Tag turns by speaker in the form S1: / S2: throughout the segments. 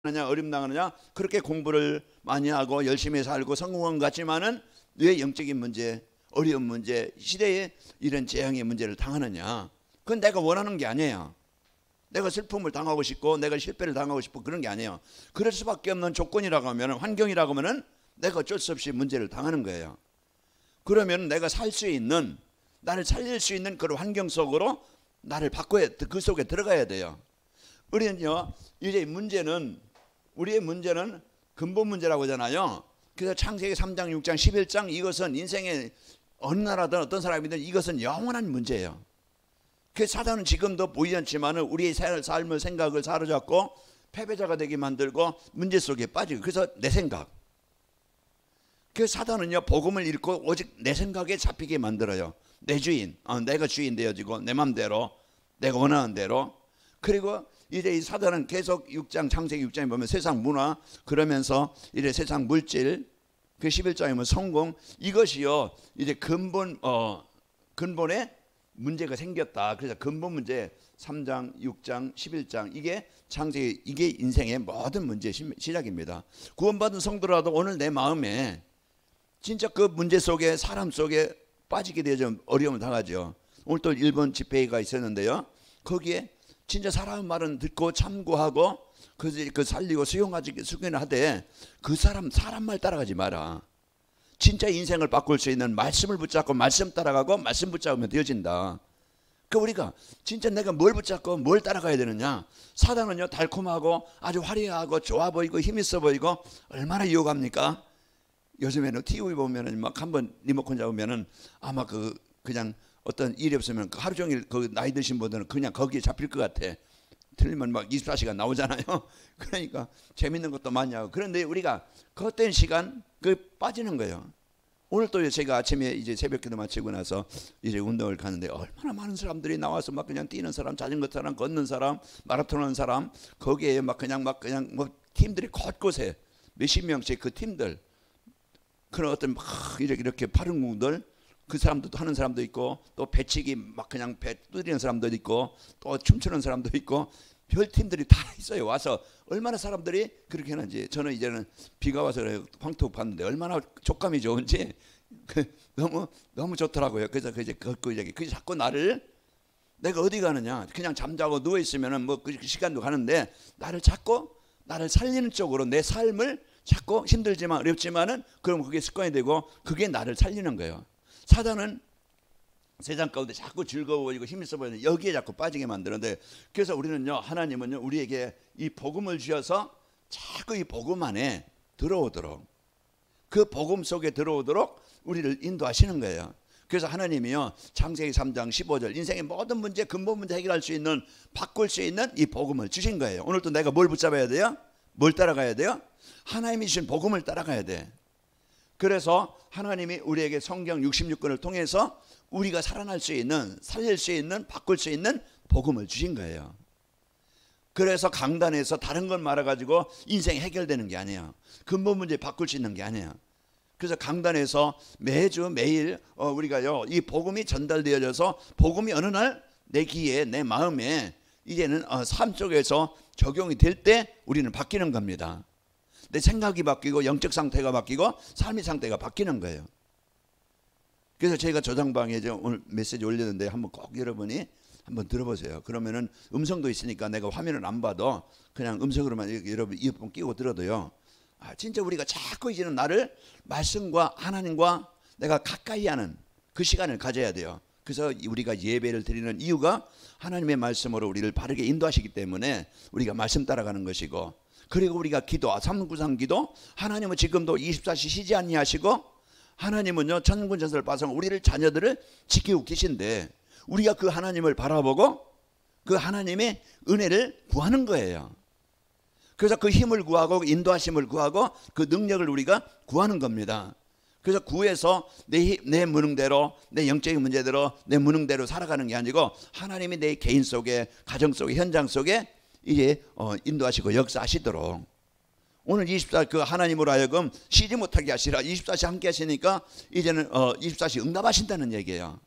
S1: 하느냐 어림당하느냐 그렇게 공부를 많이 하고 열심히 살고 성공한 것 같지만은 왜 영적인 문제, 어려운 문제, 시대에 이런 재앙의 문제를 당하느냐. 그건 내가 원하는 게 아니에요. 내가 슬픔을 당하고 싶고 내가 실패를 당하고 싶고 그런 게 아니에요. 그럴 수밖에 없는 조건이라고 하면, 환경이라고 하면 내가 어쩔 수 없이 문제를 당하는 거예요. 그러면 내가 살 수 있는, 나를 살릴 수 있는 그런 환경 속으로 나를 바꿔야, 그 속에 들어가야 돼요. 우리는요, 이제 문제는, 우리의 문제는 근본 문제라고 하잖아요. 그래서 창세기 3장, 6장, 11장, 이것은 인생의 어느 나라든 어떤 사람이든 이것은 영원한 문제예요. 그 사단은 지금도 보이지 않지만 우리의 삶을, 생각을 사로잡고 패배자가 되게 만들고 문제 속에 빠지고, 그래서 내 생각. 그 사단은요, 복음을 잃고 오직 내 생각에 잡히게 만들어요. 내 주인, 내가 주인 되어지고 내 맘대로, 내가 원하는 대로. 그리고 이제 이 사단은 계속 6장, 창세기 6장에 보면 세상 문화, 그러면서 이제 세상 물질, 그 11장에 보면 성공, 이것이요 이제 근본에 문제가 생겼다. 그래서 근본 문제 3장, 6장, 11장, 이게 창세기, 이게 인생의 모든 문제의 시작입니다. 구원받은 성도라도 오늘 내 마음에 진짜 그 문제 속에, 사람 속에 빠지게 되죠. 어려움을 당하죠. 오늘 또 일본 집회가 있었는데요, 거기에 진짜 사람 말은 듣고 참고하고 그 살리고 수용하되 그 사람 말 따라가지 마라. 진짜 인생을 바꿀 수 있는 말씀을 붙잡고 말씀 따라가고 말씀 붙잡으면 되어진다. 그 우리가 진짜 내가 뭘 붙잡고 뭘 따라가야 되느냐. 사단은요, 달콤하고 아주 화려하고 좋아 보이고 힘있어 보이고 얼마나 유혹합니까? 요즘에는 TV 보면은 막 한번 리모컨 잡으면은 아마 그냥 어떤 일이 없으면 하루 종일 그 나이 드신 분들은 그냥 거기에 잡힐 것 같아. 틀리면 막 24시간 나오잖아요. 그러니까 재밌는 것도 많이 하고. 그런데 우리가 그헛된 시간 빠지는 거예요. 오늘 또 제가 아침에 이제 새벽기도 마치고 나서 이제 운동을 가는데 얼마나 많은 사람들이 나와서 막 그냥 뛰는 사람, 자전거 타는 사람, 걷는 사람, 마라톤 하는 사람, 거기에 막 그냥 뭐 팀들이 곳곳에 몇십 명씩 그 팀들, 그런 어떤 막 이렇게 파른궁들, 그 사람도 하는 사람도 있고, 또 배치기 막 그냥 배 두드리는 사람도 있고, 또 춤추는 사람도 있고, 별 팀들이 다 있어요. 와서 얼마나 사람들이 그렇게 하는지. 저는 이제는 비가 와서 황토 봤는데 얼마나 촉감이 좋은지 너무 좋더라고요. 그래서 이제 걷고 이제 자꾸 내가 어디 가느냐, 그냥 잠자고 누워 있으면은 뭐 그 시간도 가는데 나를 찾고 나를 살리는 쪽으로 내 삶을 찾고, 힘들지만 어렵지만은 그럼 그게 습관이 되고 그게 나를 살리는 거예요. 사단은 세상 가운데 자꾸 즐거워 보이고 힘있어 보이는데 여기에 자꾸 빠지게 만드는데, 그래서 우리는요, 하나님은요, 우리에게 이 복음을 주셔서 자꾸 이 복음 안에 들어오도록, 그 복음 속에 들어오도록 우리를 인도하시는 거예요. 그래서 하나님이요, 창세기 3장 15절 인생의 모든 문제, 근본 문제 해결할 수 있는, 바꿀 수 있는 이 복음을 주신 거예요. 오늘도 내가 뭘 붙잡아야 돼요? 뭘 따라가야 돼요? 하나님이 주신 복음을 따라가야 돼. 그래서 하나님이 우리에게 성경 66권을 통해서 우리가 살아날 수 있는, 살릴 수 있는, 바꿀 수 있는 복음을 주신 거예요. 그래서 강단에서 다른 걸 말해가지고 인생이 해결되는 게 아니에요. 근본 문제 바꿀 수 있는 게 아니에요. 그래서 강단에서 매주 매일 우리가요, 이 복음이 전달되어져서 복음이 어느 날 내 귀에, 내 마음에 이제는 삶 속에서 적용이 될 때 우리는 바뀌는 겁니다. 내 생각이 바뀌고 영적 상태가 바뀌고 삶의 상태가 바뀌는 거예요. 그래서 제가 저장방에 오늘 메시지 올렸는데 한번 꼭 여러분이 한번 들어보세요. 그러면은 음성도 있으니까 내가 화면을 안 봐도 그냥 음성으로만 여러분 이어폰 끼고 들어도요, 진짜 우리가 자꾸 이제는 나를 말씀과 하나님과 내가 가까이 하는 그 시간을 가져야 돼요. 그래서 우리가 예배를 드리는 이유가 하나님의 말씀으로 우리를 바르게 인도하시기 때문에 우리가 말씀 따라가는 것이고, 그리고 우리가 기도, 393 기도, 하나님은 지금도 24시 쉬지 아니하시고 하나님은요, 천군천사를 파송하고 우리를, 자녀들을 지키고 계신데 우리가 그 하나님을 바라보고 그 하나님의 은혜를 구하는 거예요. 그래서 그 힘을 구하고 인도하심을 구하고 그 능력을 우리가 구하는 겁니다. 그래서 구해서 내 무능대로, 내 영적인 문제대로, 내 무능대로 살아가는 게 아니고 하나님이 내 개인 속에, 가정 속에, 현장 속에 이제 인도하시고 역사하시도록, 오늘 24 그 하나님으로 하여금 쉬지 못하게 하시라. 24시 함께 하시니까 이제는 24시 응답하신다는 얘기예요.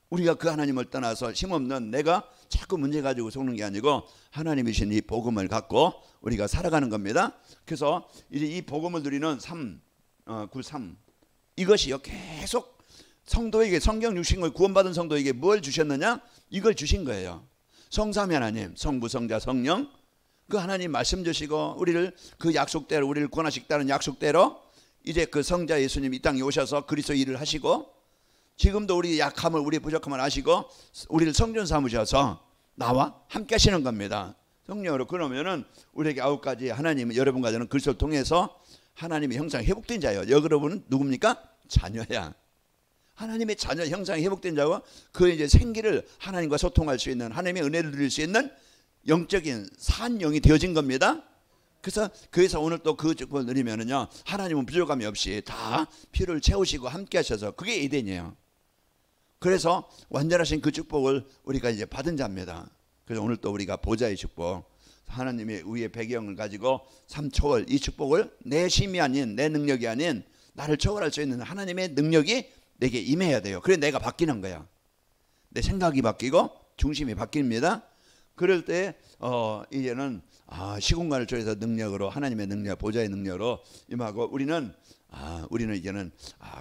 S1: 우리가 그 하나님을 떠나서 힘없는 내가 자꾸 문제 가지고 속는 게 아니고 하나님이신 이 복음을 갖고 우리가 살아가는 겁니다. 그래서 이제 이 복음을 누리는 9.3 이것이요 계속 성도에게 성경 주신 걸 구원받은 성도에게 뭘 주셨느냐? 이걸 주신 거예요. 성삼위 하나님, 성부, 성자, 성령 그 하나님 말씀 주시고 우리를 그 약속대로 우리를 구원하시겠다는 약속대로 이제 그 성자 예수님 이 땅에 오셔서 그리스도 일을 하시고 지금도 우리 약함을 우리 부족함을 아시고 우리를 성전 삼으셔서 나와 함께 하시는 겁니다. 성령으로. 그러면은 우리에게 9가지 하나님은 여러분과 저는 그리스도를 통해서 하나님의 형상 회복된 자예요. 여러분은 누굽니까? 자녀야. 하나님의 자녀 형상이 회복된 자와 그 이제 생기를 하나님과 소통할 수 있는 하나님의 은혜를 누릴 수 있는 영적인 산 영이 되어진 겁니다. 그래서 오늘 또 그 축복을 누리면은요 하나님은 부족함이 없이 다 필요를 채우시고 함께 하셔서 그게 에덴이에요. 그래서 완전하신 그 축복을 우리가 이제 받은 자입니다. 그래서 오늘 또 우리가 보좌의 축복 하나님의 의의 배경을 가지고 3초월 이 축복을 내 힘이 아닌 내 능력이 아닌 나를 초월할 수 있는 하나님의 능력이 내게 임해야 돼요. 그래 내가 바뀌는 거야. 내 생각이 바뀌고 중심이 바뀝니다. 그럴 때 이제는 시공간을 초래해서 능력으로 하나님의 능력 보좌의 능력으로 임하고 우리는 이제는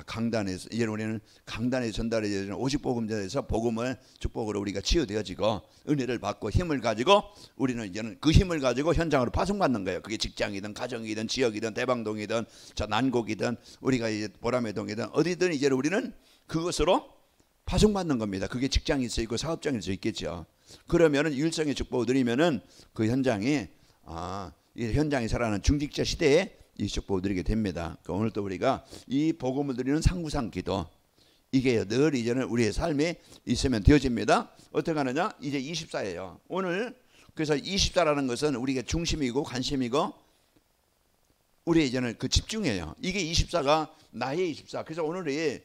S1: 강단에서 이제는 우리는 강단에 전달해지는 오직복음자에서 복음을 축복으로 우리가 치유되어지고 은혜를 받고 힘을 가지고 우리는 이제는 그 힘을 가지고 현장으로 파송받는 거예요. 그게 직장이든 가정이든 지역이든 대방동이든 저 난곡이든 우리가 이제 보라매동이든 어디든 이제 우리는 그것으로 파송받는 겁니다. 그게 직장일 수 있고 사업장일 수 있겠죠. 그러면은 유일성의 축복을 누리면은 그 현장이 이 현장이 살아가는 중직자 시대에 이 축복을 누리게 됩니다. 그러니까 오늘 또 우리가 이 복음을 누리는 상구상 기도 이게 늘 이제는 우리의 삶에 있으면 되어집니다. 어떻게 하느냐? 이제 24예요. 오늘 그래서 24라는 것은 우리가 중심이고 관심이고 우리 이제는 그 집중이에요. 이게 24가 나의 24. 그래서 오늘이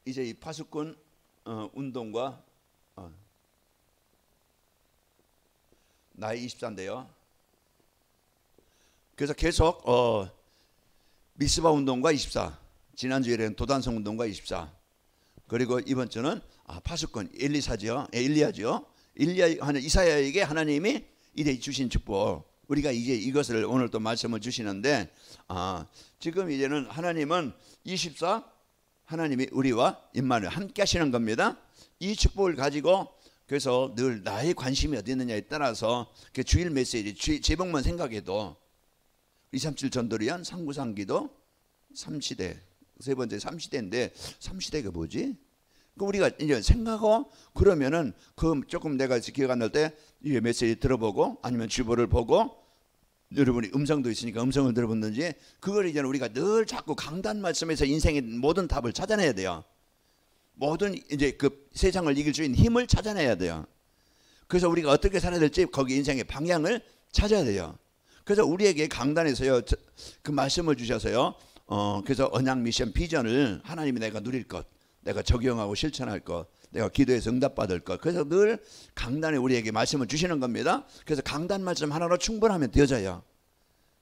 S1: 이제 이 파수꾼 운동과 나의 24인데요. 그래서 계속 미스바 운동과 24 지난주에는 도단성 운동과 24 그리고 이번 주는 파수꾼 엘리야죠. 이사야에게 하나님이 이제 주신 축복 우리가 이제 이것을 오늘 또 말씀을 주시는데 지금 이제는 하나님은 24 하나님이 우리와 임마누엘 함께 하시는 겁니다. 이 축복을 가지고 그래서 늘 나의 관심이 어디 있느냐에 따라서 그 주일 메시지 제목만 생각해도 237 전도를 위한 상구상기도 3시대 세 번째 3시대인데 3시대가 뭐지? 그 우리가 이제 생각하고 그러면은 그 조금 내가 기억 안 날 때 이 메시지 들어보고 아니면 주보를 보고 여러분이 음성도 있으니까 음성을 들어보든지 그걸 이제 우리가 늘 자꾸 강단 말씀에서 인생의 모든 답을 찾아내야 돼요. 모든 이제 그 세상을 이길 수 있는 힘을 찾아내야 돼요. 그래서 우리가 어떻게 살아야 될지 거기 인생의 방향을 찾아야 돼요. 그래서 우리에게 강단에서요 그 말씀을 주셔서요 그래서 언약 미션 비전을 하나님이 내가 누릴 것 내가 적용하고 실천할 것 내가 기도해서 응답받을 것 그래서 늘 강단에 우리에게 말씀을 주시는 겁니다. 그래서 강단 말씀 하나로 충분하면 되어져요.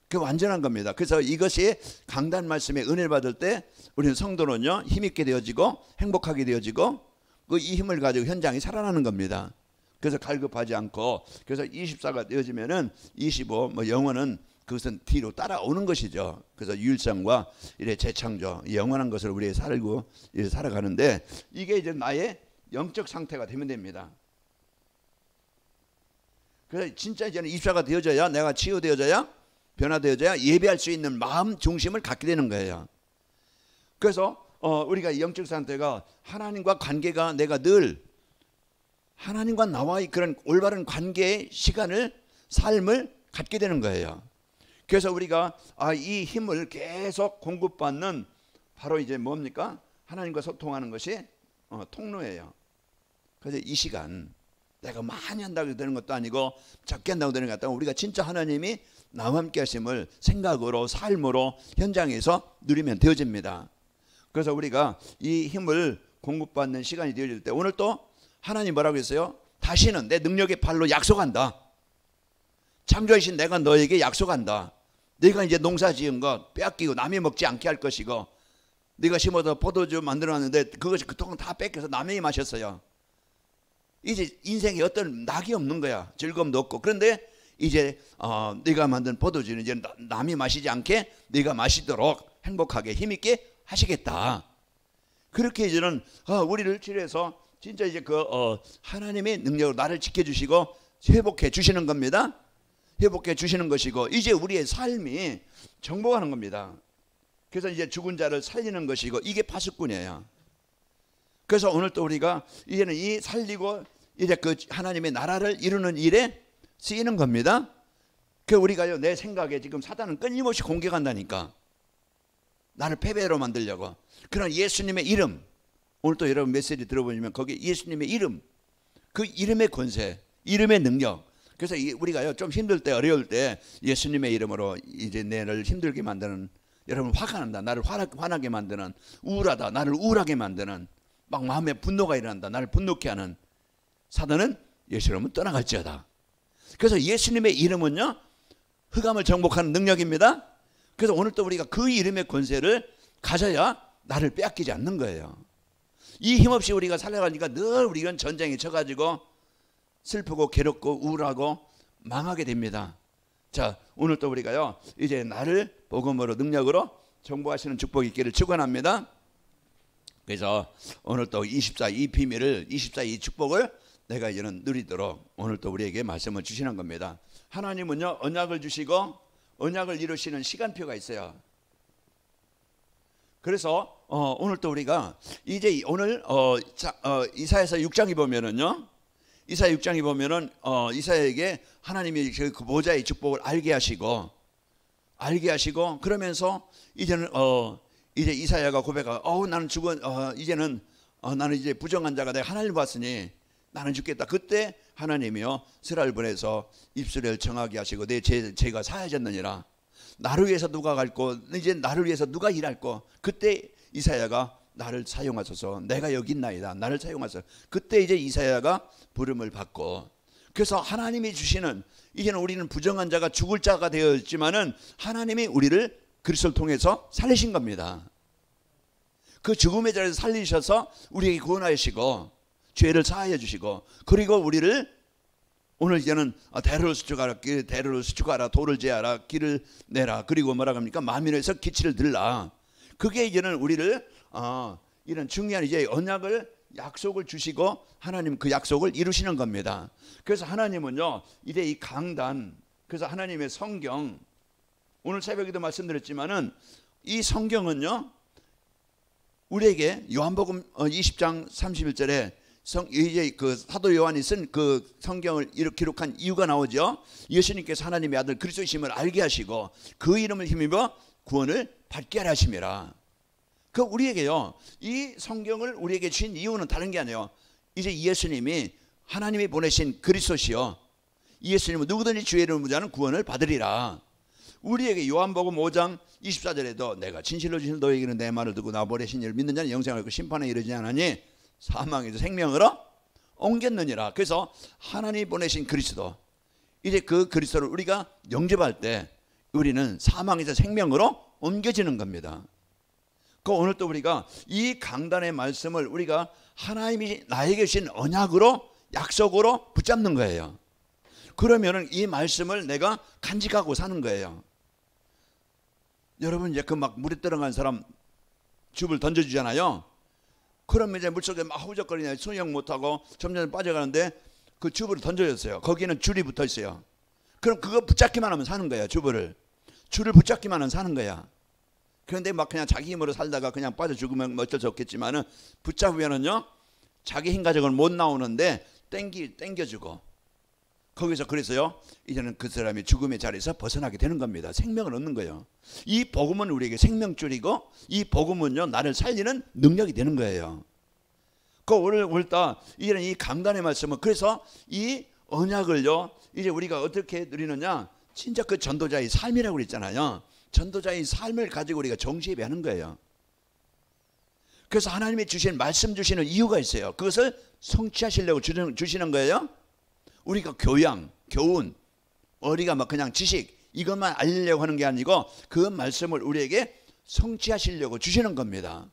S1: 그게 완전한 겁니다. 그래서 이것이 강단 말씀에 은혜를 받을 때 우리는 성도는요 힘있게 되어지고 행복하게 되어지고 그 이 힘을 가지고 현장이 살아나는 겁니다. 그래서 갈급하지 않고 그래서 24가 되어지면은 25 뭐 영원은 그것은 뒤로 따라오는 것이죠. 그래서 유일성과 이래 재창조 영원한 것을 우리 살고 살아가는데 이게 이제 나의 영적 상태가 되면 됩니다. 그래서 진짜 이제는 24가 되어져야 내가 치유되어져야 변화되어져야 예배할 수 있는 마음 중심을 갖게 되는 거예요. 그래서 우리가 영적 상태가 하나님과 관계가 내가 늘 하나님과 나와의 그런 올바른 관계의 시간을 삶을 갖게 되는 거예요. 그래서 우리가 이 힘을 계속 공급받는 바로 이제 뭡니까? 하나님과 소통하는 것이 통로예요. 그래서 이 시간 내가 많이 한다고 되는 것도 아니고 적게 한다고 되는 것도 아니고 우리가 진짜 하나님이 나와 함께 하심을 생각으로 삶으로 현장에서 누리면 되어집니다. 그래서 우리가 이 힘을 공급받는 시간이 되어질 때 오늘 또 하나님 뭐라고 했어요? 다시는 내 능력의 발로 약속한다. 창조하신 내가 너에게 약속한다. 내가 이제 농사 지은 것 빼앗기고 남이 먹지 않게 할 것이고 네가 심어서 포도주 만들어놨는데 그것이 그 통은 다 뺏겨서 남이 마셨어요. 이제 인생에 어떤 낙이 없는 거야. 즐거움도 없고. 그런데 이제 네가 만든 포도주는 이제 남이 마시지 않게 네가 마시도록 행복하게 힘있게 하시겠다. 그렇게 이제는 우리를 치료해서 진짜 이제 하나님의 능력으로 나를 지켜주시고 회복해 주시는 겁니다. 회복해 주시는 것이고 이제 우리의 삶이 정복하는 겁니다. 그래서 이제 죽은 자를 살리는 것이고 이게 파수꾼이에요. 그래서 오늘 또 우리가 이제는 이 살리고 이제 그 하나님의 나라를 이루는 일에 쓰이는 겁니다. 그 우리가요 내 생각에 지금 사단은 끊임없이 공격한다니까. 나를 패배로 만들려고. 그러나 예수님의 이름, 오늘 또 여러분 메시지 들어보시면 거기 예수님의 이름, 그 이름의 권세, 이름의 능력. 그래서 우리가요 좀 힘들 때 어려울 때 예수님의 이름으로 이제 나를 힘들게 만드는, 여러분 화가 난다 나를 화나게 만드는, 우울하다 나를 우울하게 만드는, 막 마음에 분노가 일어난다 나를 분노케 하는 사단은 예수 이름은 떠나갈지어다. 그래서 예수님의 이름은요 흑암을 정복하는 능력입니다. 그래서 오늘 또 우리가 그 이름의 권세를 가져야 나를 빼앗기지 않는 거예요. 이 힘없이 우리가 살아가니까 늘 우리는 전쟁에 쳐가지고 슬프고 괴롭고 우울하고 망하게 됩니다. 자, 오늘 또 우리가요 이제 나를 복음으로 능력으로 정복하시는 축복이 있기를 축원합니다. 그래서 오늘 또 24 이 비밀을, 24 이 축복을 내가 이제는 누리도록 오늘 또 우리에게 말씀을 주시는 겁니다. 하나님은요 언약을 주시고 언약을 이루시는 시간표가 있어요. 그래서 오늘 또 우리가 이제 오늘 이사야서 6장에 보면은요, 이사야 6장에 보면은 이사야에게 하나님이 그 보좌의 축복을 알게 하시고 그러면서 이제는 이제 이사야가 고백하고 나는 이제는 나는 이제 부정한 자가 내가 하나님을 봤으니 나는 죽겠다. 그때 하나님이요 스라를 보내서 입술을 정하게 하시고 내 죄가 사해졌느니라. 나를 위해서 누가 갈고 이제 나를 위해서 누가 일할고. 그때 이사야가 나를 사용하소서 내가 여기 있나이다 나를 사용하소서. 그때 이제 이사야가 부름을 받고. 그래서 하나님이 주시는, 이제는 우리는 부정한 자가 죽을 자가 되어 있지만은 하나님이 우리를 그리스도를 통해서 살리신 겁니다. 그 죽음의 자리에서 살리셔서 우리에게 구원하시고 죄를 사하여 주시고, 그리고 우리를 오늘 이제는 대로를 수축하라 돌을 제하라 길을 내라, 그리고 뭐라 합니까 만민에서 기치를 들라. 그게 이제는 우리를 이런 중요한 이제 언약을 약속을 주시고 하나님 그 약속을 이루시는 겁니다. 그래서 하나님은요 이제 이 강단, 그래서 하나님의 성경, 오늘 새벽에도 말씀드렸지만은 이 성경은요 우리에게 요한복음 20장 31절에 이제 그 사도 요한이 쓴 그 성경을 이렇게 기록한 이유가 나오죠. 예수님께서 하나님의 아들 그리스도이심을 알게 하시고 그 이름을 힘입어 구원을 받게 하려 하심이라. 그 우리에게요 이 성경을 우리에게 주신 이유는 다른 게 아니에요. 이제 예수님이 하나님이 보내신 그리스도시요 예수님은 누구든지 주의 이름을 부자는 구원을 받으리라. 우리에게 요한복음 5장 24절에도 내가 진실로 진실로 너에게는 내 말을 듣고 나 보내신 이를 믿는 자는 영생을 얻고 심판에 이르지 않으니 사망에서 생명으로 옮겼느니라. 그래서 하나님이 보내신 그리스도, 이제 그 그리스도를 우리가 영접할 때 우리는 사망에서 생명으로 옮겨지는 겁니다. 그 오늘 또 우리가 이 강단의 말씀을 우리가 하나님이 나에게 주신 언약으로 약속으로 붙잡는 거예요. 그러면은 이 말씀을 내가 간직하고 사는 거예요. 여러분 이제 그 막 물에 들어간 사람 줍을 던져주잖아요. 그러면 이제 물속에 막 허우적거리냐 수영 못하고 점점 빠져가는데 그 줍을 던져줬어요. 거기는 줄이 붙어 있어요. 그럼 그거 붙잡기만 하면 사는 거야. 줄을 붙잡기만 하면 사는 거야. 그런데 막 그냥 자기 힘으로 살다가 그냥 빠져 죽으면 어쩔 수 없겠지만은 붙잡으면은요 자기 힘 가지고는 못 나오는데 땡겨주고 거기서 그래서요 이제는 그 사람이 죽음의 자리에서 벗어나게 되는 겁니다. 생명을 얻는 거예요. 이 복음은 우리에게 생명줄이고 이 복음은요 나를 살리는 능력이 되는 거예요. 그 오늘 이제는 이 강단의 말씀은 그래서 이 언약을요 이제 우리가 어떻게 누리느냐, 진짜 그 전도자의 삶이라고 그랬잖아요. 전도자의 삶을 가지고 우리가 정시예배하는 거예요. 그래서 하나님이 주신 말씀 주시는 이유가 있어요. 그것을 성취하시려고 주시는 거예요. 우리가 교훈, 우리가 막 그냥 지식 이것만 알리려고 하는 게 아니고 그 말씀을 우리에게 성취하시려고 주시는 겁니다.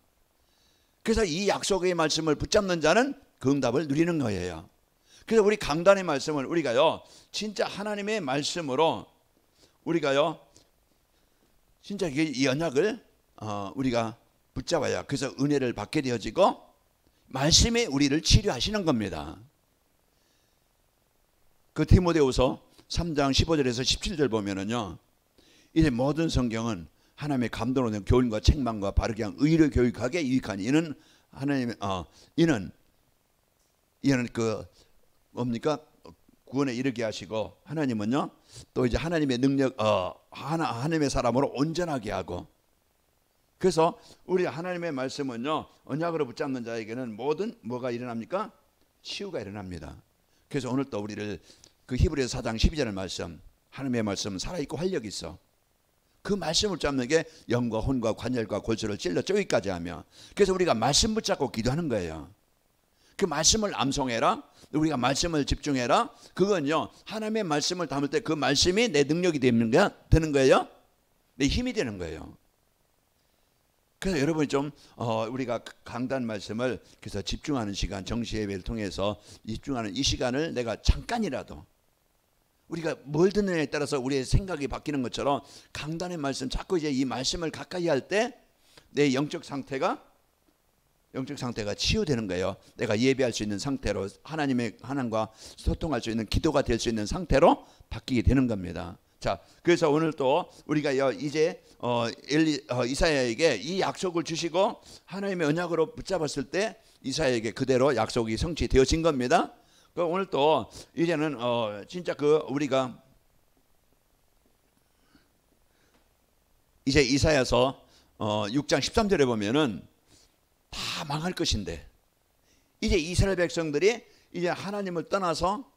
S1: 그래서 이 약속의 말씀을 붙잡는 자는 그 응답을 누리는 거예요. 그래서 우리 강단의 말씀을 우리가요 진짜 하나님의 말씀으로 우리가요 진짜 이 언약을 우리가 붙잡아야 그래서 은혜를 받게 되어지고 말씀이 우리를 치료하시는 겁니다. 그 디모데후서 3장 15절에서 17절 보면은요 이제 모든 성경은 하나님의 감동으로 된 교훈과 책망과 바르게 한 의로 교육하게 유익하니 이는 하나님의 이는 그 뭡니까 구원에 이르게 하시고 하나님은요 또 이제 하나님의 능력 하나님의 사람으로 온전하게 하고 그래서 우리 하나님의 말씀은요 언약으로 붙잡는 자에게는 모든 뭐가 일어납니까? 치유가 일어납니다. 그래서 오늘 또 우리를 그 히브리서 4장 12절 말씀 하나님의 말씀은 살아있고 활력이 있어. 그 말씀을 잡는 게 영과 혼과 관절과 골수를 찔러 쪼기까지 하며 그래서 우리가 말씀 붙잡고 기도하는 거예요. 그 말씀을 암송해라. 우리가 말씀을 집중해라. 그건요 하나님의 말씀을 담을 때 그 말씀이 내 능력이 되는 거예요. 내 힘이 되는 거예요. 그래서 여러분이 좀 우리가 강단 말씀을 그래서 집중하는 시간 정시 예배를 통해서 집중하는 이 시간을 내가 잠깐이라도 우리가 뭘 듣느냐에 따라서 우리의 생각이 바뀌는 것처럼 강단의 말씀 자꾸 이제 이 말씀을 가까이 할 때 내 영적 상태가 치유되는 거예요. 내가 예배할 수 있는 상태로 하나님과 소통할 수 있는 기도가 될 수 있는 상태로 바뀌게 되는 겁니다. 자, 그래서 오늘 또 우리가 이제 이사야에게 이 약속을 주시고 하나님의 언약으로 붙잡았을 때 이사야에게 그대로 약속이 성취되어진 겁니다. 오늘 또 이제는 진짜 우리가 이제 이사야서 6장 13절에 보면은 다 망할 것인데 이제 이스라엘 백성들이 이제 하나님을 떠나서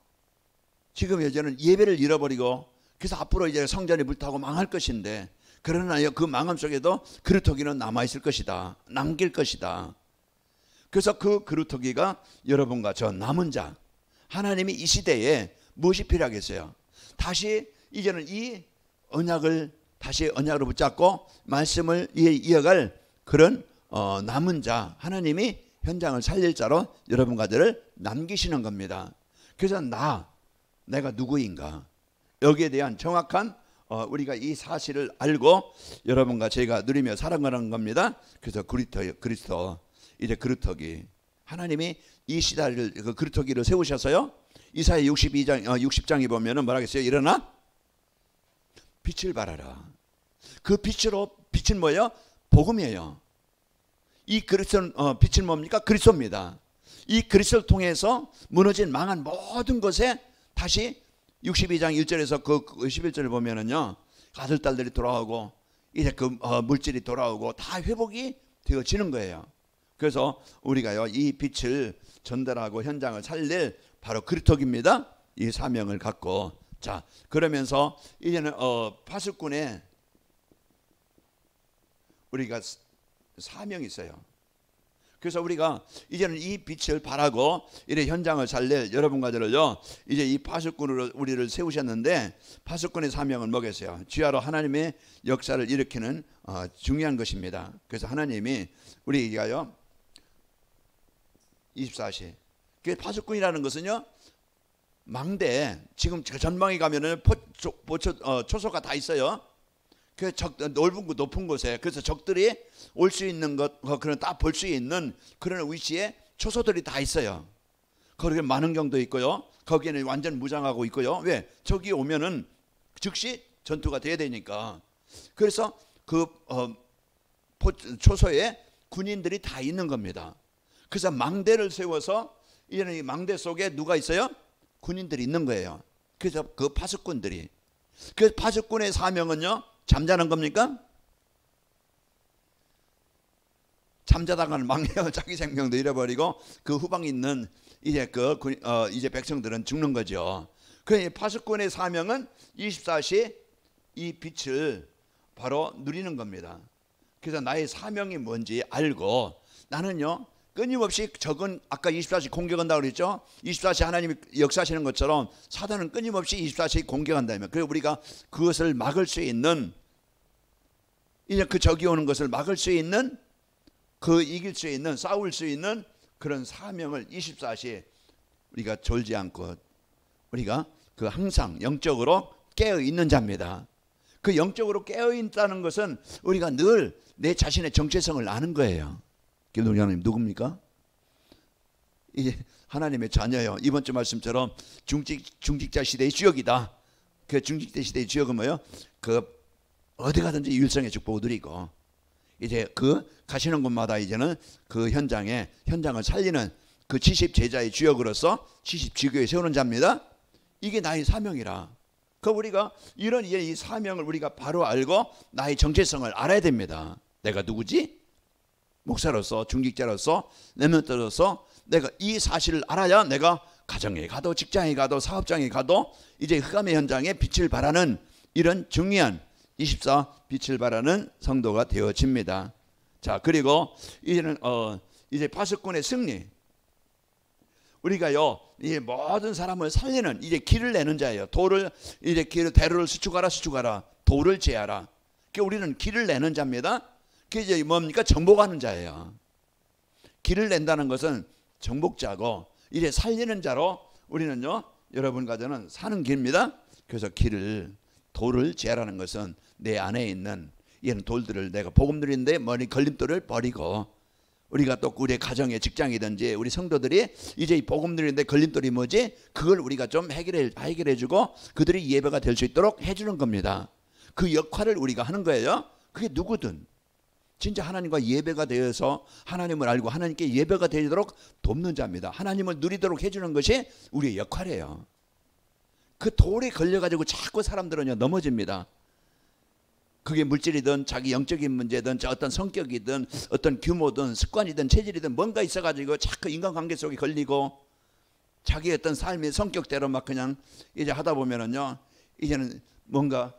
S1: 지금 이제는 예배를 잃어버리고 그래서 앞으로 이제 성전이 불타고 망할 것인데 그러나 그 망함 속에도 그루터기는 남아있을 것이다. 남길 것이다. 그래서 그 그루터기가 여러분과 저 남은 자 하나님이 이 시대에 무엇이 필요하겠어요? 다시 이제는 이 언약을 다시 언약으로 붙잡고 말씀을 이어갈 그런 남은 자 하나님이 현장을 살릴 자로 여러분과 저를 남기시는 겁니다. 그래서 내가 누구인가 여기에 대한 정확한 우리가 이 사실을 알고 여러분과 제가 누리며 살아가는 겁니다. 그래서 그리스도 이제 그루터기 하나님이 이 시대를 그 그루터기를 세우셔서요. 이사야 60장에 보면은 뭐라 했어요? 일어나 빛을 발하라. 그 빛은 뭐예요? 복음이에요. 이 그리스도는 빛은 뭡니까? 그리스도입니다. 이 그리스도를 통해서 무너진 망한 모든 것에 다시 62장 1절에서 그 11절을 보면은요. 아들 딸들이 돌아오고 이제 그 물질이 돌아오고 다 회복이 되어지는 거예요. 그래서 우리가요 이 빛을 전달하고 현장을 살릴 바로 그루터기입니다. 이 사명을 갖고 자 그러면서 이제는 파수꾼에 우리가 사명이 있어요. 그래서 우리가 이제는 이 빛을 발하고 이래 현장을 살릴 여러분과 저를요 이제 이 파수꾼으로 우리를 세우셨는데 파수꾼의 사명은 뭐겠어요? 주야로 하나님의 역사를 일으키는 중요한 것입니다. 그래서 하나님이 우리가요 24시 그 파수꾼이라는 것은요 망대 지금 전방에 가면은 초소가 다 있어요. 그 넓은 곳 높은 곳에 그래서 적들이 올 수 있는 것 그런 딱 볼 수 있는 그런 위치에 초소들이 다 있어요. 거기에 만원경도 있고요. 거기에는 완전 무장하고 있고요. 왜? 적이 오면은 즉시 전투가 돼야 되니까. 그래서 그 초소에 군인들이 다 있는 겁니다. 그래서 망대를 세워서 이제는 이 망대 속에 누가 있어요? 군인들이 있는 거예요. 그래서 그 파수꾼들이 그 파수꾼의 사명은요 잠자는 겁니까? 잠자다가는 망해요. 자기 생명도 잃어버리고 그 후방에 있는 이제 이제 백성들은 죽는 거죠. 그 파수꾼의 사명은 24시 이 빛을 바로 누리는 겁니다. 그래서 나의 사명이 뭔지 알고 나는요 끊임없이 적은 아까 24시 공격한다고 그랬죠. 24시 하나님이 역사하시는 것처럼 사단은 끊임없이 24시 공격한다면 그래서 우리가 그것을 막을 수 있는 이제 그 적이 오는 것을 막을 수 있는, 그 이길 수 있는, 싸울 수 있는 그런 사명을 24시 우리가 졸지 않고 우리가 그 항상 영적으로 깨어 있는 자입니다. 그 영적으로 깨어 있다는 것은 우리가 늘 내 자신의 정체성을 아는 거예요. 김동장님 누굽니까? 이제 하나님의 자녀예요. 이번 주 말씀처럼 중직자 시대의 주역이다. 그 중직자 시대의 주역은 뭐예요? 그 어디 가든지 일성의 축복을 누리고 이제 그 가시는 곳마다 이제는 그 현장을 살리는 그 70제자의 주역으로서 70지교에 세우는 자입니다. 이게 나의 사명이라. 그 우리가 이런 이 사명을 우리가 바로 알고 나의 정체성을 알아야 됩니다. 내가 누구지? 목사로서, 중직자로서, 렘넌트로서 내가 이 사실을 알아야 내가 가정에 가도 직장에 가도 사업장에 가도 이제 흑암의 현장에 빛을 발하는 이런 중요한 24 빛을 발하는 성도가 되어집니다. 자, 그리고 이제는 이제 파수꾼의 승리. 우리가요, 이제 모든 사람을 살리는 이제 길을 내는 자예요. 대로를 수축하라. 도를 제하라. 그러니까 우리는 길을 내는 자입니다. 그게 이제 뭡니까? 정복하는 자예요. 길을 낸다는 것은 정복자고 이제 살리는 자로 우리는요, 여러분과 저는 사는 길입니다. 그래서 도를 제하라는 것은 내 안에 있는 이런 돌들을 내가 복음 누리는데 머리 걸림돌을 버리고 우리가 또 우리의 가정에 직장이든지 우리 성도들이 이제 이 복음 누리는데 걸림돌이 뭐지? 그걸 우리가 좀 해결해주고 그들이 예배가 될 수 있도록 해주는 겁니다. 그 역할을 우리가 하는 거예요. 그게 누구든 진짜 하나님과 예배가 되어서 하나님을 알고 하나님께 예배가 되도록 돕는 자입니다. 하나님을 누리도록 해주는 것이 우리의 역할이에요. 그 돌에 걸려가지고 자꾸 사람들은 넘어집니다. 그게 물질이든 자기 영적인 문제든 어떤 성격이든 어떤 규모든 습관이든 체질이든 뭔가 있어가지고 자꾸 인간관계 속에 걸리고 자기의 어떤 삶의 성격대로 막 그냥 이제 하다 보면은요, 이제는 뭔가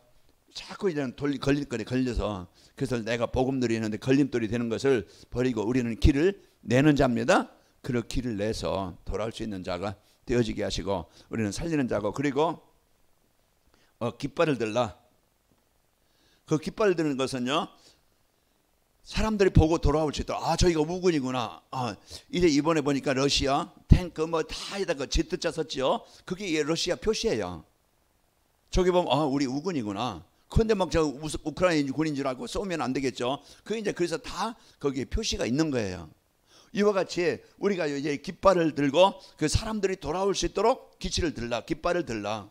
S1: 자꾸 이제는 걸림돌에 걸려서 그래서 내가 복음 누리는데 걸림돌이 되는 것을 버리고 우리는 길을 내는 자입니다. 그 길을 내서 돌아올 수 있는 자가 되어지게 하시고 우리는 살리는 자고, 그리고 깃발을 들라. 그 깃발을 드는 것은요, 사람들이 보고 돌아올 수 있도록, 저희가 우군이구나. 이제 이번에 보니까 러시아 탱크 뭐 다 에다가 Z자 썼지요. 그게 러시아 표시예요. 저기 보면 우리 우군이구나. 그런데 막 저 우크라이나 군인 줄 알고 쏘면 안 되겠죠. 그래서 다 거기에 표시가 있는 거예요. 이와 같이 우리가 이제 깃발을 들고 그 사람들이 돌아올 수 있도록 깃발을 들라.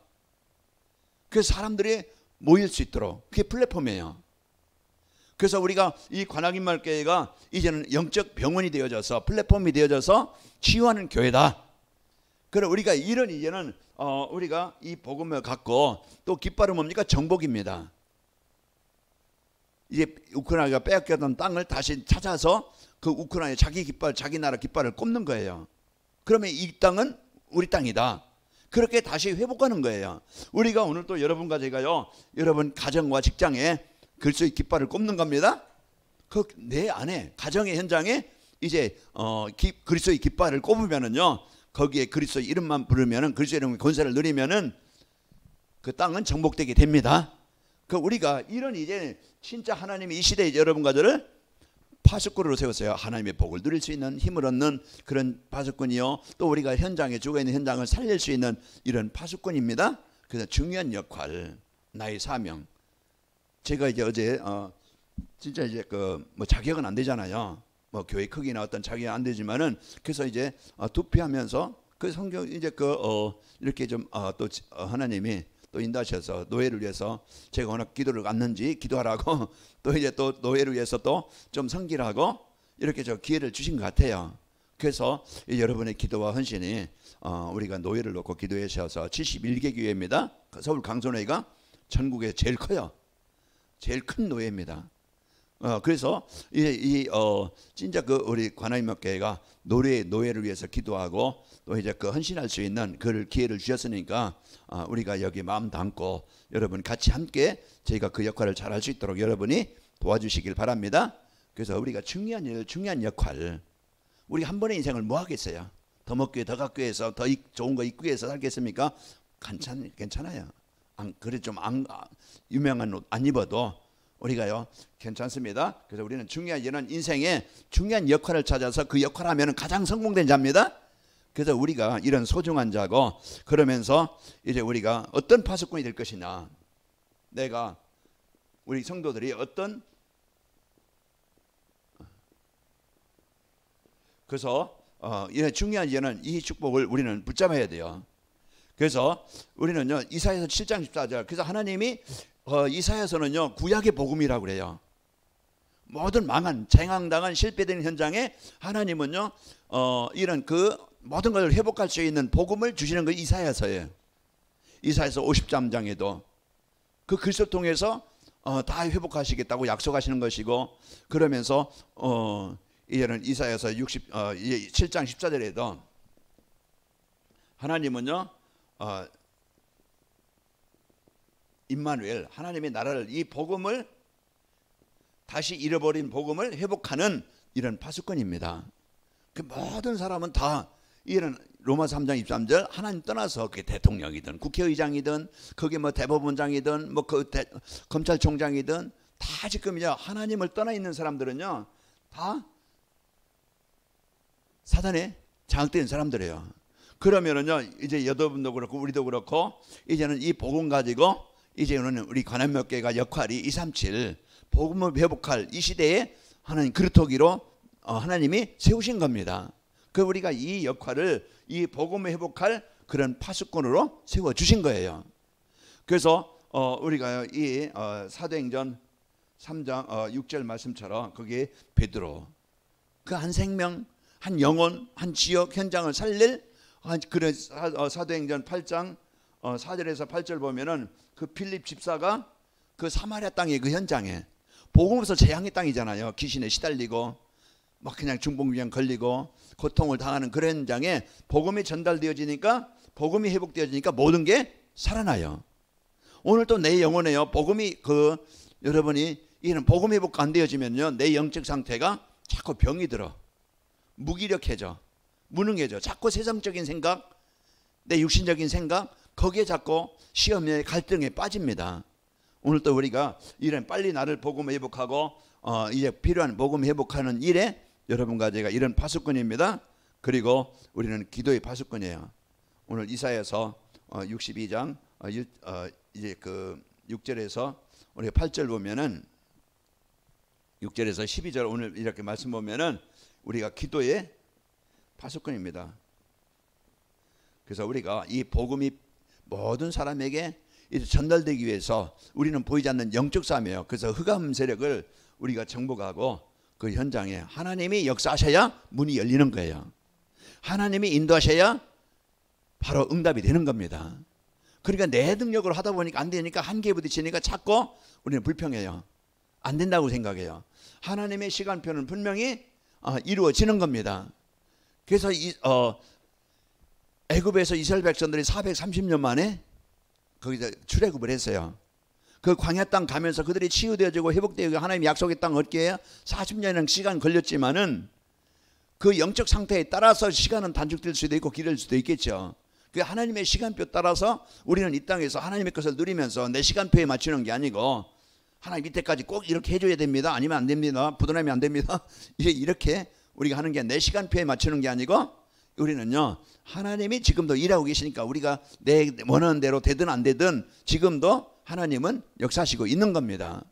S1: 그 사람들이 모일 수 있도록 그게 플랫폼이에요. 그래서 우리가 이 관악인말교회가 이제는 영적 병원이 되어져서 플랫폼이 되어져서 치유하는 교회다. 그래 우리가 이런 이제는 우리가 이 복음을 갖고 또 깃발은 뭡니까? 정복입니다. 이제 우크라이나가 빼앗겼던 땅을 다시 찾아서 그 우크라이나 자기 깃발, 자기 나라 깃발을 꼽는 거예요. 그러면 이 땅은 우리 땅이다. 그렇게 다시 회복하는 거예요. 우리가 오늘 또 여러분과 제가요, 여러분 가정과 직장에 그리스도의 깃발을 꼽는 겁니다. 그 내 안에 가정의 현장에 이제 그리스도의 깃발을 꼽으면은요, 거기에 그리스도의 이름만 부르면은 그리스도의 이름의 권세를 누리면은 그 땅은 정복되게 됩니다. 그 우리가 이런 이제 진짜 하나님이 이 시대에 여러분과 저를 파수꾼으로 세웠어요. 하나님의 복을 누릴 수 있는 힘을 얻는 그런 파수꾼이요. 또 우리가 현장에 죽어 있는 현장을 살릴 수 있는 이런 파수꾼입니다. 그래서 중요한 역할, 나의 사명. 제가 이제 어제 진짜 이제 뭐 자격은 안 되잖아요. 뭐 교회 크기나 어떤 자격이 안 되지만은 그래서 이제 투표하면서 그 성경 이제 이렇게 좀 또 하나님이 또 인도하셔서 노예를 위해서 제가 워낙 기도를 안는지 기도하라고 또 이제 또 노예를 위해서 또 좀 섬기라고 이렇게 저 기회를 주신 것 같아요. 그래서 여러분의 기도와 헌신이 우리가 노예를 놓고 기도해 주셔서 71개 교회입니다. 서울 강선회가 전국에 제일 커요. 제일 큰 노예입니다. 그래서 진짜 우리 관아인목교회가 노예를 위해서 기도하고 또 이제 헌신할 수 있는 그 기회를 주셨으니까 우리가 여기 마음 담고 여러분 같이 함께 저희가 그 역할을 잘 할 수 있도록 여러분이 도와주시길 바랍니다. 그래서 우리가 중요한 일, 중요한 역할, 우리 한 번의 인생을 뭐 하겠어요? 더 먹기, 더 갖기 위해서, 더 좋은 거 입기 위해서 살겠습니까? 괜찮아요. 그래 좀 유명한 옷 안 입어도 우리가요 괜찮습니다. 그래서 우리는 중요한 이런 인생에 중요한 역할을 찾아서 그 역할을 하면 가장 성공된 자입니다. 그래서 우리가 이런 소중한 자고, 그러면서 이제 우리가 어떤 파수꾼이 될 것이냐, 내가 우리 성도들이 어떤, 그래서 이런 중요한 이는 이 축복을 우리는 붙잡아야 돼요. 그래서 우리는요 이사야서 7장 14절, 그래서 하나님이 이사야서는요 구약의 복음이라고 그래요. 모든 망한 쟁앙당한 실패된 현장에 하나님은요 이런 그 모든 걸 회복할 수 있는 복음을 주시는 거 이사야서예요. 이사야서 53장에도 그 글을 통해서 다 회복하시겠다고 약속하시는 것이고, 그러면서 이제는 이사야서 7장 14절에도 하나님은요 임마누엘, 하나님의 나라를, 이 복음을 다시 잃어버린 복음을 회복하는 이런 파수꾼입니다. 그 모든 사람은 다 이런 로마서 3장 23절 하나님 떠나서 그게 대통령이든 국회의장이든 그게 뭐 대법원장이든 뭐 그 검찰총장이든 다 지금요 하나님을 떠나 있는 사람들은요 다 사단에 장악된 사람들이에요. 그러면은요 이제 여러분도 그렇고 우리도 그렇고 이제는 이 복음 가지고 이제는 우리 관한몇개가 역할이 237 복음을 회복할 이 시대에 하나님 그릇토기로 하나님이 세우신 겁니다. 그 우리가 이 역할을 이 복음을 회복할 그런 파수꾼으로 세워 주신 거예요. 그래서 우리가 이 사도행전 3장 6절 말씀처럼 거기에 베드로 그 한 생명, 한 영혼, 한 지역 현장을 살릴 그런 사도행전 8장 4절에서 8절 보면은 그 필립 집사가 그 사마리아 땅의 그 현장에 복음에서 재앙의 땅이잖아요. 귀신에 시달리고 막 그냥 중풍병 걸리고 고통을 당하는 그런 현장에 복음이 전달되어지니까, 복음이 회복되어지니까 모든 게 살아나요. 오늘 또 내 영혼에요 복음이 여러분이 이런 복음 회복 안 되어지면요 내 영적 상태가 자꾸 병이 들어, 무기력해져, 무능해져, 자꾸 세상적인 생각, 내 육신적인 생각 거기에 자꾸 시험의 갈등에 빠집니다. 오늘 또 우리가 이런 빨리 나를 복음 회복하고 이제 필요한 복음 회복하는 일에 여러분과 제가 이런 파수꾼입니다. 그리고 우리는 기도의 파수꾼이에요. 오늘 이사야서 62장 이제 그 6절에서 우리가 8절 보면은 6절에서 12절 오늘 이렇게 말씀 보면은 우리가 기도의 파수꾼입니다. 그래서 우리가 이 복음이 모든 사람에게 전달되기 위해서 우리는 보이지 않는 영적 싸움이에요. 그래서 흑암 세력을 우리가 정복하고 그 현장에 하나님이 역사하셔야 문이 열리는 거예요. 하나님이 인도하셔야 바로 응답이 되는 겁니다. 그러니까 내 능력으로 하다 보니까 안 되니까 한계에 부딪히니까 자꾸 우리는 불평해요. 안 된다고 생각해요. 하나님의 시간표는 분명히 이루어지는 겁니다. 그래서 애굽에서 이스라엘 백성들이 430년 만에 거기서 출애굽을 했어요. 그 광야 땅 가면서 그들이 치유되어지고 회복되고 하나님이 약속의 땅 얻기에 40년의 시간 걸렸지만은 그 영적 상태에 따라서 시간은 단축될 수도 있고 길어질 수도 있겠죠. 그 하나님의 시간표 따라서 우리는 이 땅에서 하나님의 것을 누리면서 내 시간표에 맞추는 게 아니고 하나님 이때까지 꼭 이렇게 해줘야 됩니다. 아니면 안 됩니다. 부도나면 안 됩니다. 이렇게 우리가 하는 게 내 시간표에 맞추는 게 아니고 우리는요 하나님이 지금도 일하고 계시니까 우리가 내 원하는 대로 되든 안 되든 지금도 하나님은 역사하시고 있는 겁니다.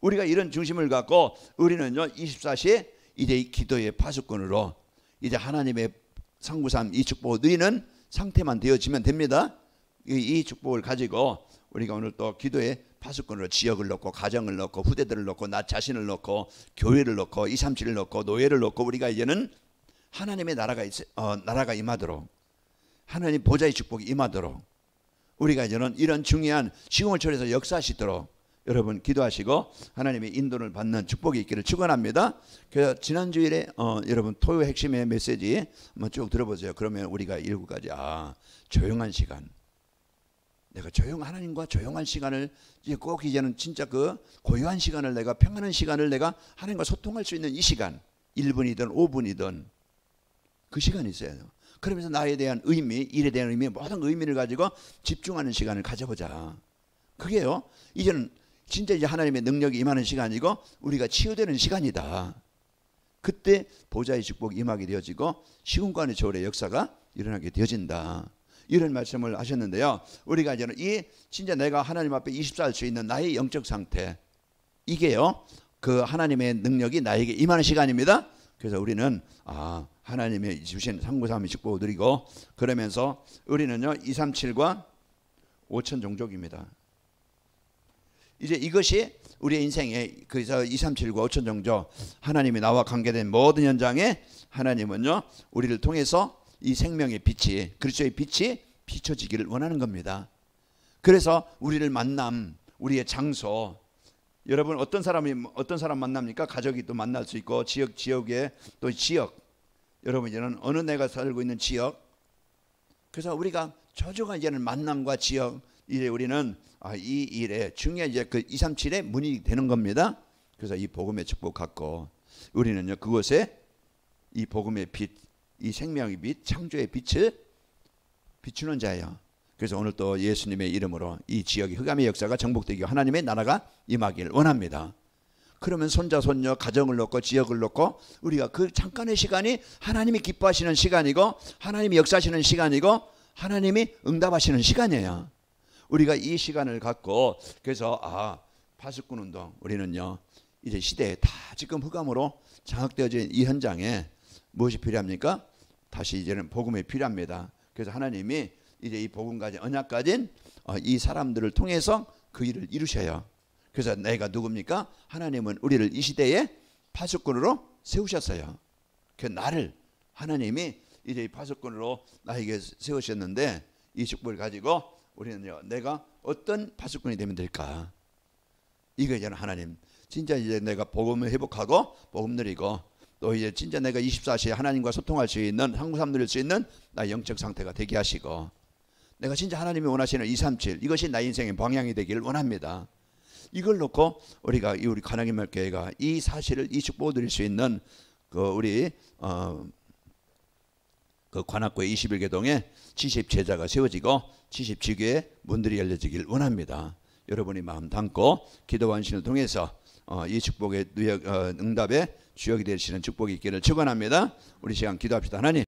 S1: 우리가 이런 중심을 갖고 우리는요 24시에 이제 이 기도의 파수꾼으로 이제 하나님의 상구삼 이 축복을 누리는 상태만 되어지면 됩니다. 이 축복을 가지고 우리가 오늘 또 기도의 파수꾼으로 지역을 넣고 가정을 넣고 후대들을 넣고 나 자신을 넣고 교회를 넣고 237을 넣고 노예를 넣고 우리가 이제는 하나님의 나라가 임하도록 하나님 보좌의 축복이 임하도록 우리가 이제는 이런 중요한 시공을 초래해서 역사하시도록 여러분 기도하시고 하나님의 인도를 받는 축복이 있기를 축원합니다. 그래서 지난 주일에 여러분 토요 핵심의 메시지 한번 쭉 들어보세요. 그러면 우리가 7가지 조용한 시간, 내가 하나님과 조용한 시간을 이제 꼭 이제는 진짜 그 고요한 시간을 내가 평안한 시간을 내가 하나님과 소통할 수 있는 이 시간 1분이든 5분이든 그 시간이 있어야 돼요. 그러면서 나에 대한 의미, 일에 대한 의미, 모든 의미를 가지고 집중하는 시간을 가져보자. 그게요. 이제는 진짜 이제 하나님의 능력이 임하는 시간이고 우리가 치유되는 시간이다. 그때 보좌의 축복이 임하게 되어지고 시공간의 조례의 역사가 일어나게 되어진다. 이런 말씀을 하셨는데요. 우리가 이제는 이 진짜 내가 하나님 앞에 24할 수 있는 나의 영적 상태, 이게요, 그 하나님의 능력이 나에게 임하는 시간입니다. 그래서 우리는 하나님의 주신 393의 축복을 누리고, 그러면서 우리는요 237과 5천 종족입니다. 이제 이것이 우리의 인생에, 그래서 237과 5천 종족, 하나님이 나와 관계된 모든 현장에 하나님은요 우리를 통해서 이 생명의 빛이, 그리스도의 빛이 비춰지기를 원하는 겁니다. 그래서 우리를 만남, 우리의 장소, 여러분 어떤 사람 만납니까? 가족이 또 만날 수 있고, 지역에 또 지역, 여러분 이제는 어느 내가 살고 있는 지역, 그래서 우리가 조조가 이제는 만남과 지역, 이제 우리는 이 일에 중요한 이제 그 237의 문이 되는 겁니다. 그래서 이 복음의 축복 갖고 우리는요 그곳에 이 복음의 빛, 이 생명의 빛, 창조의 빛을 비추는 자예요. 그래서 오늘 또 예수님의 이름으로 이 지역의 흑암의 역사가 정복되고 하나님의 나라가 임하기를 원합니다. 그러면 손자 손녀 가정을 놓고 지역을 놓고 우리가 그 잠깐의 시간이 하나님이 기뻐하시는 시간이고, 하나님이 역사하시는 시간이고, 하나님이 응답하시는 시간이에요. 우리가 이 시간을 갖고, 그래서 파수꾼 운동, 우리는요 이제 시대에 다 지금 흑암으로 장악되어진 이 현장에 무엇이 필요합니까? 다시 이제는 복음이 필요합니다. 그래서 하나님이 이제 이 복음 가진, 언약 가진 이 사람들을 통해서 그 일을 이루셔요. 그래서 내가 누굽니까? 하나님은 우리를 이 시대에 파수꾼으로 세우셨어요. 그 나를 하나님이 이제 이 파수꾼으로 나에게 세우셨는데, 이 축복을 가지고 우리는요 내가 어떤 파수꾼이 되면 될까? 이거 이제는 하나님, 진짜 이제 내가 복음을 회복하고 복음 누리고, 또 이제 진짜 내가 24시에 하나님과 소통할 수 있는, 항구삼 누릴 수 있는 나의 영적 상태가 되게 하시고, 내가 진짜 하나님이 원하시는 237, 이것이 나의 인생의 방향이 되기를 원합니다. 이걸 놓고 우리가 우리 가나기말 교회가 이 사실을, 이 축복을 누릴 수 있는 그 우리 그 관악구의 21개동에 70제자가 세워지고 70지교의 문들이 열려지길 원합니다. 여러분이 마음 담고 기도와 헌신을 통해서 이 축복의 응답의 주역이 되시는 축복이 있기를 축원합니다. 우리 시간 기도합시다. 하나님,